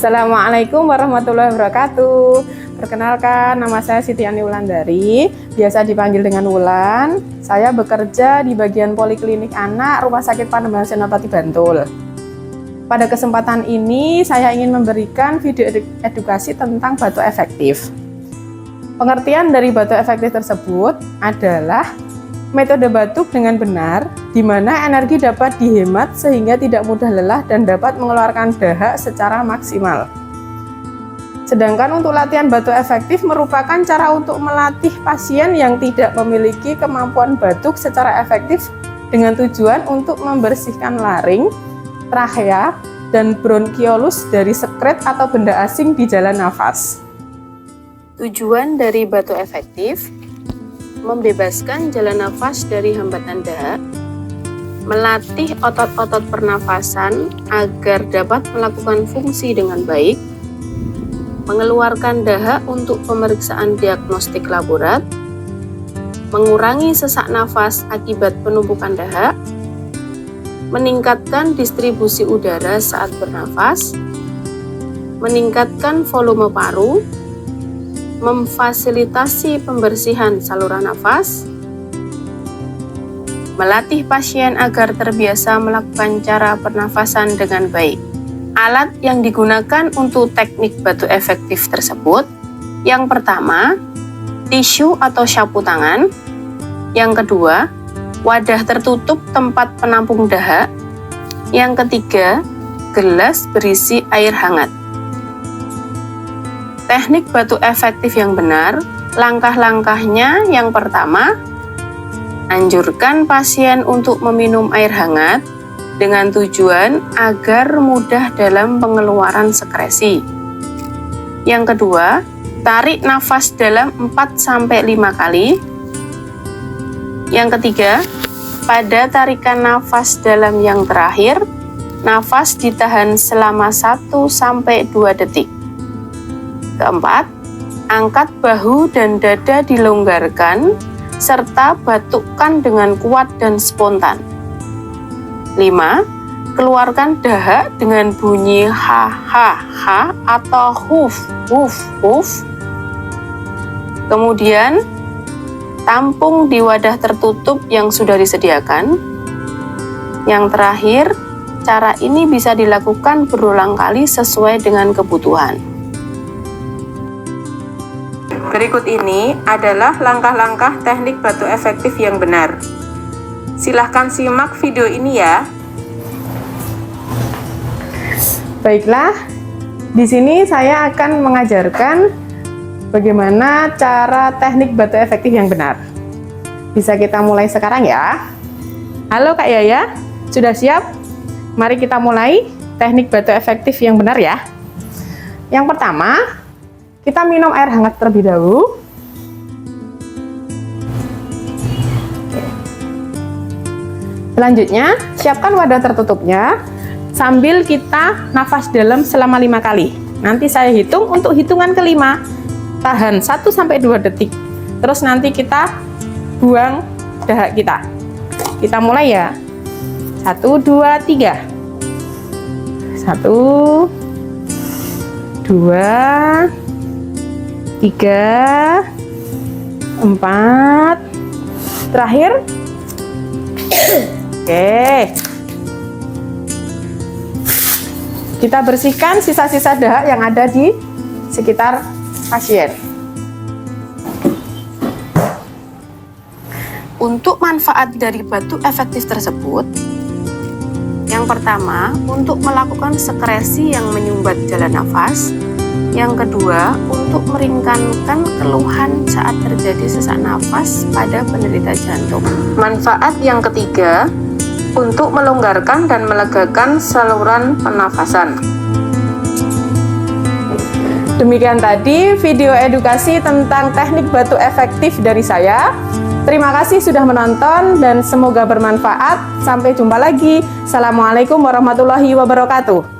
Assalamualaikum warahmatullahi wabarakatuh. Perkenalkan, nama saya Siti Ani Wulandari, biasa dipanggil dengan Wulan. Saya bekerja di bagian Poliklinik Anak Rumah Sakit Panembahan Senopati Bantul. Pada kesempatan ini, saya ingin memberikan video edukasi tentang batuk efektif. Pengertian dari batuk efektif tersebut adalah metode batuk dengan benar, di mana energi dapat dihemat sehingga tidak mudah lelah dan dapat mengeluarkan dahak secara maksimal. Sedangkan untuk latihan batuk efektif merupakan cara untuk melatih pasien yang tidak memiliki kemampuan batuk secara efektif dengan tujuan untuk membersihkan laring, trachea, dan bronkiolus dari sekret atau benda asing di jalan nafas. Tujuan dari batuk efektif membebaskan jalan nafas dari hambatan dahak, melatih otot-otot pernafasan agar dapat melakukan fungsi dengan baik, mengeluarkan dahak untuk pemeriksaan diagnostik laborat, mengurangi sesak nafas akibat penumpukan dahak, meningkatkan distribusi udara saat bernafas, meningkatkan volume paru, memfasilitasi pembersihan saluran nafas, melatih pasien agar terbiasa melakukan cara pernafasan dengan baik. Alat yang digunakan untuk teknik batuk efektif tersebut, yang pertama, tisu atau sapu tangan, yang kedua, wadah tertutup tempat penampung dahak, yang ketiga, gelas berisi air hangat. Teknik batuk efektif yang benar, langkah-langkahnya yang pertama, anjurkan pasien untuk meminum air hangat dengan tujuan agar mudah dalam pengeluaran sekresi. Yang kedua, tarik nafas dalam 4-5 kali. Yang ketiga, pada tarikan nafas dalam yang terakhir, nafas ditahan selama 1-2 detik. Keempat, angkat bahu dan dada dilonggarkan, serta batukkan dengan kuat dan spontan. 5. Keluarkan dahak dengan bunyi ha-ha-ha atau huf-huf-huf. Kemudian, tampung di wadah tertutup yang sudah disediakan. Yang terakhir, cara ini bisa dilakukan berulang kali sesuai dengan kebutuhan. Berikut ini adalah langkah-langkah teknik batuk efektif yang benar. Silahkan simak video ini ya. Baiklah, di sini saya akan mengajarkan bagaimana cara teknik batuk efektif yang benar. Bisa kita mulai sekarang ya. Halo Kak Yaya, sudah siap? Mari kita mulai teknik batuk efektif yang benar ya. Yang pertama, kita minum air hangat terlebih dahulu. Selanjutnya, siapkan wadah tertutupnya sambil kita nafas dalam selama 5 kali. Nanti saya hitung, untuk hitungan kelima, tahan 1-2 detik. Terus nanti kita buang dahak kita. Kita mulai ya. 1, 2, 3. 1, 2, 3, 4, terakhir. Oke, kita bersihkan sisa-sisa dahak yang ada di sekitar pasien. Untuk manfaat dari batuk efektif tersebut, yang pertama, untuk melakukan sekresi yang menyumbat jalan nafas. Yang kedua, untuk meringankan keluhan saat terjadi sesak nafas pada penderita jantung. Manfaat yang ketiga, untuk melonggarkan dan melegakan saluran pernafasan. Demikian tadi video edukasi tentang teknik batuk efektif dari saya. Terima kasih sudah menonton dan semoga bermanfaat. Sampai jumpa lagi. Assalamualaikum warahmatullahi wabarakatuh.